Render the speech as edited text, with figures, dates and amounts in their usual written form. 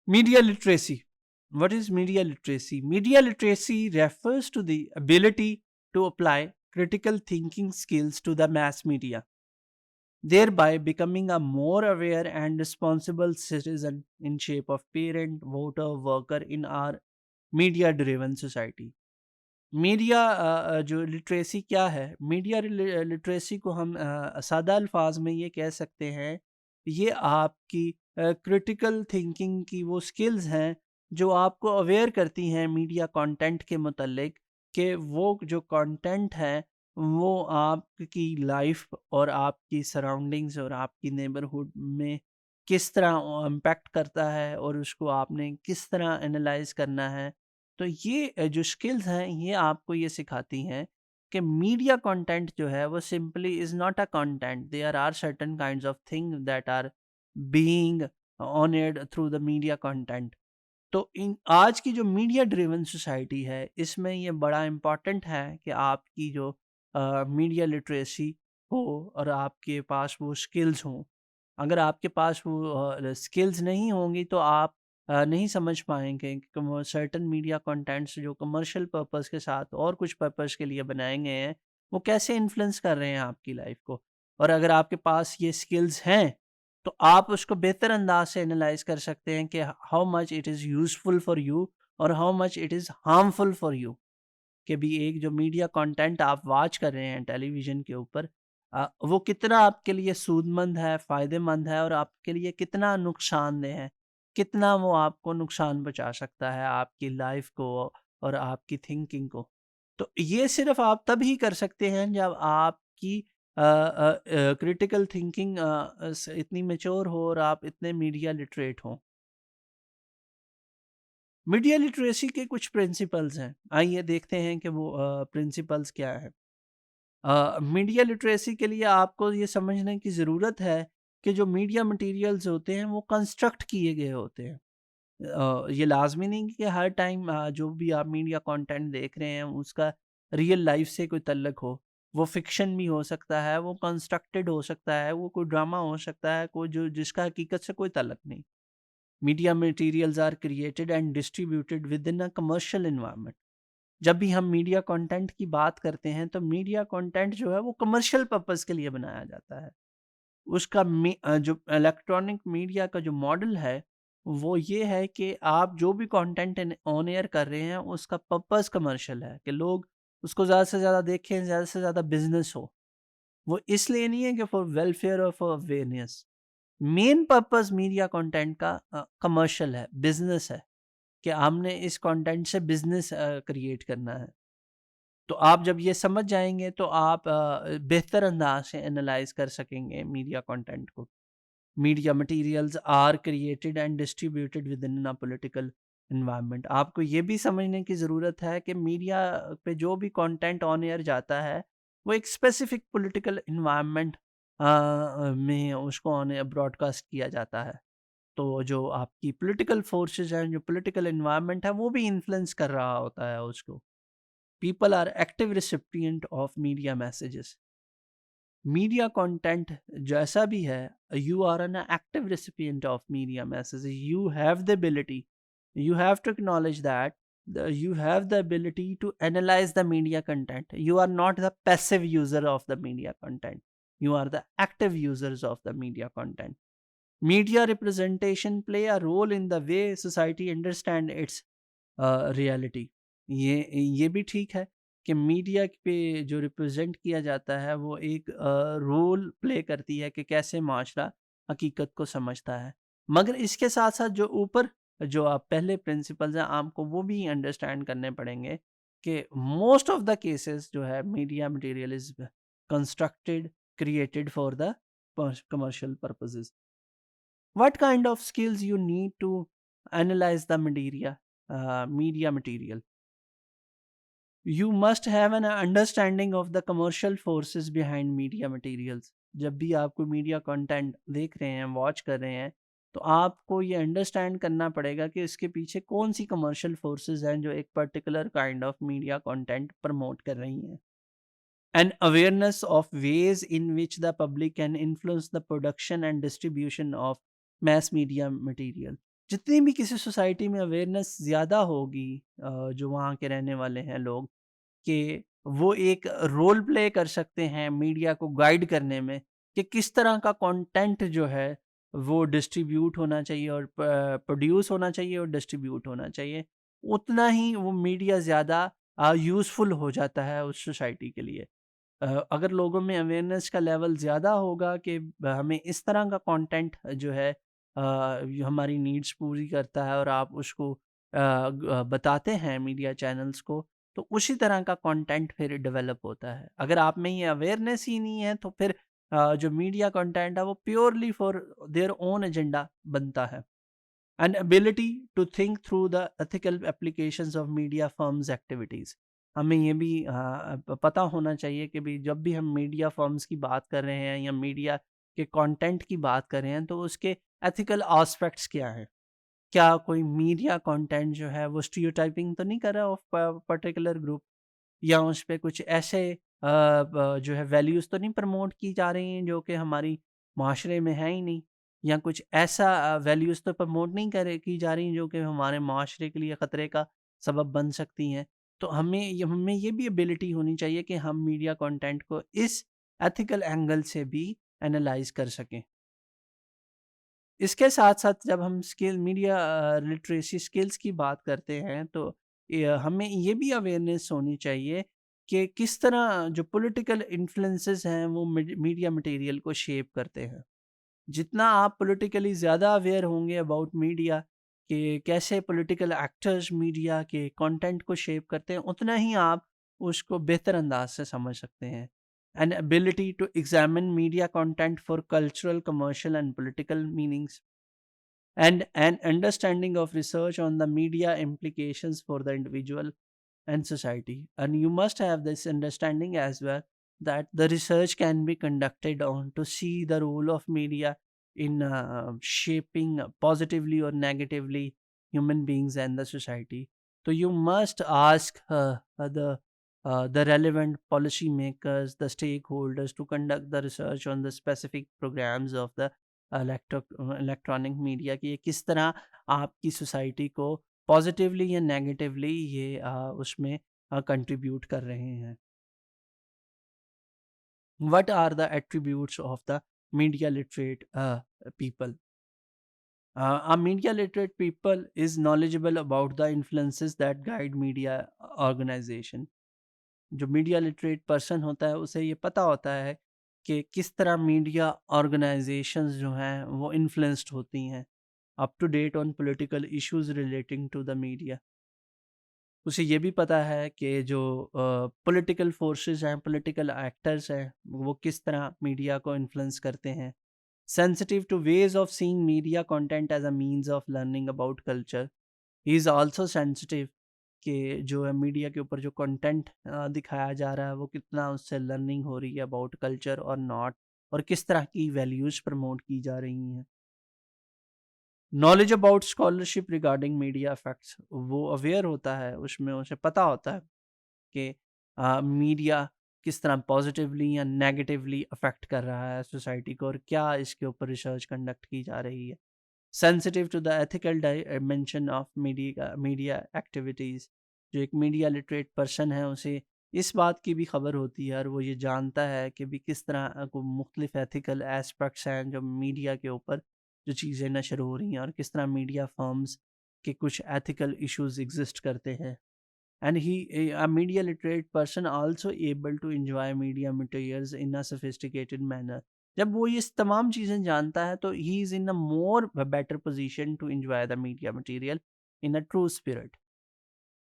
Media literacy. What is media literacy? Media literacy refers to the ability to apply critical thinking skills to the mass media, thereby becoming a more aware and responsible citizen in shape of parent, voter, worker in our media driven society. Media जो literacy क्या है? Media literacy को हम सादा अल्फाज में ये कह सकते हैं, ये आपकी क्रिटिकल थिंकिंग की वो स्किल्स हैं जो आपको अवेयर करती हैं मीडिया कंटेंट के मुतल्लिक, कि वो जो कंटेंट है वो आपकी लाइफ और आपकी सराउंडिंग्स और आपकी नेबरहुड में किस तरह इम्पेक्ट करता है और उसको आपने किस तरह एनालाइज करना है। तो ये जो स्किल्स हैं ये आपको ये सिखाती हैं कि मीडिया कंटेंट जो है वो simply is not a content, there are certain kinds of thing that are being honoured through the media content. तो इन आज की जो मीडिया ड्रिवन सोसाइटी है इसमें ये बड़ा इम्पॉर्टेंट है कि आपकी जो मीडिया लिटरेसी हो और आपके पास वो स्किल्स हों। अगर आपके पास वो स्किल्स नहीं होंगी तो आप नहीं समझ पाएंगे कि सर्टन मीडिया कंटेंट्स जो कमर्शियल पर्पस के साथ और कुछ पर्पस के लिए बनाए गए हैं वो कैसे इन्फ्लुएंस कर रहे हैं आपकी लाइफ को। और अगर आपके पास ये स्किल्स हैं तो आप उसको बेहतर अंदाज से एनालाइज कर सकते हैं कि how much it is useful for you और how much it is harmful for you. कि भी एक जो मीडिया कंटेंट आप वॉच कर रहे हैं टेलीविज़न के ऊपर, वो कितना आपके लिए सूदमंद है, फ़ायदेमंद है और आपके लिए कितना नुकसानदेह है, कितना वो आपको नुकसान पहुँचा सकता है आपकी लाइफ़ को और आपकी थिंकिंग को। तो ये सिर्फ़ आप तभी कर सकते हैं जब आपकी क्रिटिकल थिंकिंग इतनी मैच्योर हो और आप इतने मीडिया लिटरेट हों। मीडिया लिटरेसी के कुछ प्रिंसिपल्स हैं। आइए देखते हैं कि वो प्रिंसिपल्स क्या हैं। मीडिया लिटरेसी के लिए आपको ये समझने की ज़रूरत है कि जो मीडिया मटेरियल्स होते हैं वो कंस्ट्रक्ट किए गए होते हैं। ये लाज़मी नहीं कि हर टाइम जो भी आप मीडिया कंटेंट देख रहे हैं उसका रियल लाइफ से कोई तल्लुक हो। वो फ़िक्शन भी हो सकता है, वो कंस्ट्रक्टेड हो सकता है, वो कोई ड्रामा हो सकता है, कोई जो जिसका हकीकत से कोई तल्लुक नहीं। Media materials are created and distributed within a commercial environment. जब भी हम मीडिया कंटेंट की बात करते हैं तो मीडिया कंटेंट जो है वो कमर्शियल पर्पस के लिए बनाया जाता है। उसका जो इलेक्ट्रॉनिक मीडिया का जो मॉडल है वो ये है कि आप जो भी कंटेंट ऑन एयर कर रहे हैं उसका पर्पस कमर्शियल है कि लोग उसको ज़्यादा से ज़्यादा देखें, ज़्यादा से ज़्यादा बिजनेस हो। वो इसलिए नहीं है कि फॉर वेलफेयर और for awareness. Main purpose media content का कमर्शियल है, बिजनेस है, कि हमने इस कंटेंट से बिजनेस क्रिएट करना है। तो आप जब ये समझ जाएँगे तो आप बेहतर अंदाज़ से एनालाइज़ कर सकेंगे मीडिया कंटेंट को। Media materials are created and distributed within a political environment. आपको ये भी समझने की ज़रूरत है कि मीडिया पे जो भी कंटेंट ऑन एयर जाता है, वो एक स्पेसिफिक पॉलिटिकल एनवायरनमेंट में उसको ऑन एयर ब्रॉडकास्ट किया जाता है। तो जो आपकी पॉलिटिकल फोर्सेस हैं, जो पॉलिटिकल एनवायरनमेंट है, वो भी इन्फ्लुएंस कर रहा होता है उसको। People are active recipient of media messages. Media content जैसा भी है, you are an active recipient of media messages. You have the ability, you have to acknowledge that you have the ability to analyze the media content. You are not the passive user of the media content, you are the active users of the media content. Media representation play a role in the way society understand its reality. ये भी ठीक है कि media पे जो represent किया जाता है वो एक रोल प्ले करती है कि कैसे माशरा हकीकत को समझता है। मगर इसके साथ साथ जो ऊपर जो आप पहले प्रिंसिपल्स हैं आपको वो भी अंडरस्टैंड करने पड़ेंगे कि मोस्ट ऑफ द केसेस जो है media material is constructed, created for the commercial purposes. What kind of skills you need to analyze the media material? You must have an understanding of the commercial forces behind media materials. जब भी आप कोई media content देख रहे हैं, watch कर रहे हैं, तो आपको ये अंडरस्टैंड करना पड़ेगा कि इसके पीछे कौन सी कमर्शियल फोर्सेस हैं जो एक particular kind of media content promote कर रही हैं। An awareness of ways in which the public can influence the production and distribution of mass media material. जितनी भी किसी सोसाइटी में अवेयरनेस ज़्यादा होगी जो वहाँ के रहने वाले हैं लोग, कि वो एक रोल प्ले कर सकते हैं मीडिया को गाइड करने में कि किस तरह का कंटेंट जो है वो डिस्ट्रीब्यूट होना चाहिए और प्रोड्यूस होना चाहिए और डिस्ट्रीब्यूट होना चाहिए, उतना ही वो मीडिया ज़्यादा यूज़फुल हो जाता है उस सोसाइटी के लिए। अगर लोगों में अवेयरनेस का लेवल ज़्यादा होगा कि हमें इस तरह का कंटेंट जो है ये हमारी नीड्स पूरी करता है और आप उसको बताते हैं मीडिया चैनल्स को, तो उसी तरह का कंटेंट फिर डेवलप होता है। अगर आप में ये अवेयरनेस ही नहीं है तो फिर जो मीडिया कंटेंट है वो purely for their own agenda बनता है। And ability to think through the ethical applications of media firms activities. हमें ये भी पता होना चाहिए कि भी जब भी हम मीडिया फर्म्स की बात कर रहे हैं या मीडिया के कंटेंट की बात कर रहे हैं तो उसके एथिकल एस्पेक्ट्स क्या हैं। क्या कोई मीडिया कंटेंट जो है वो स्टीरियोटाइपिंग तो नहीं कर रहा ऑफ पर्टिकुलर ग्रुप, या उस पे कुछ ऐसे जो है वैल्यूज़ तो नहीं प्रमोट की जा रही हैं जो कि हमारी माशरे में है ही नहीं, या कुछ ऐसा वैल्यूज़ तो प्रमोट नहीं करे की जा रही जो कि हमारे माशरे के लिए ख़तरे का सबब बन सकती हैं। तो हमें ये भी एबिलिटी होनी चाहिए कि हम मीडिया कंटेंट को इस एथिकल एंगल से भी एनालाइज़ कर सकें। इसके साथ-साथ जब हम स्किल मीडिया लिटरेसी स्किल्स की बात करते हैं तो हमें ये भी अवेयरनेस होनी चाहिए कि किस तरह जो पॉलिटिकल इन्फ्लुएंसेस हैं वो मीडिया मटेरियल को शेप करते हैं। जितना आप पॉलिटिकली ज़्यादा अवेयर होंगे अबाउट मीडिया कि कैसे पॉलिटिकल एक्टर्स मीडिया के कंटेंट को शेप करते हैं, उतना ही आप उसको बेहतर अंदाज से समझ सकते हैं। An ability to examine media content for cultural, commercial and political meanings and an understanding of research on the media implications for the individual and society. And you must have this understanding as well that the research can be conducted on to see the role of media in shaping positively or negatively human beings and the society. So you must ask the relevant policy makers, the stakeholders to conduct the research on the specific programs of the electronic media की ये किस तरह आपकी society को positively या negatively ये उसमें contribute कर रहे हैं। What are the attributes of the media literate people? A media literate people is knowledgeable about the influences that guide media organization. जो मीडिया लिटरेट पर्सन होता है उसे ये पता होता है कि किस तरह मीडिया ऑर्गेनाइजेशंस जो हैं वो इन्फ्लुएंस्ड होती हैं up to date on political issues relating to the media. उसे ये भी पता है कि जो पॉलिटिकल फोर्सेस हैं, पॉलिटिकल एक्टर्स हैं, वो किस तरह मीडिया को इन्फ्लुएंस करते हैं। Sensitive to ways of seeing media content as a means of learning about culture. He is also sensitive कि जो है मीडिया के ऊपर जो कंटेंट दिखाया जा रहा है वो कितना उससे लर्निंग हो रही है अबाउट कल्चर और नॉट, और किस तरह की वैल्यूज़ प्रमोट की जा रही हैं। Knowledge about scholarship regarding media effects, वो अवेयर होता है, उसमें उसे पता होता है कि मीडिया किस तरह पॉजिटिवली या नेगेटिवली अफेक्ट कर रहा है सोसाइटी को और क्या इसके ऊपर रिसर्च कंडक्ट की जा रही है। Sensitive to the ethical dimension of media activities. जो एक मीडिया लिटरेट पर्सन है उसे इस बात की भी खबर होती है और वो ये जानता है कि भी किस तरह को मुख्तलिफ एथिकल एस्पेक्ट्स हैं जो मीडिया के ऊपर जो चीज़ें नशर हो रही हैं और किस तरह मीडिया फर्म्स के कुछ एथिकल इश्यूज एग्जिस्ट करते हैं। And he a media literate person also able to enjoy media materials in a sophisticated manner। जब वो ये तमाम चीज़ें जानता है तो he is in a more better position to enjoy the media material in a true spirit.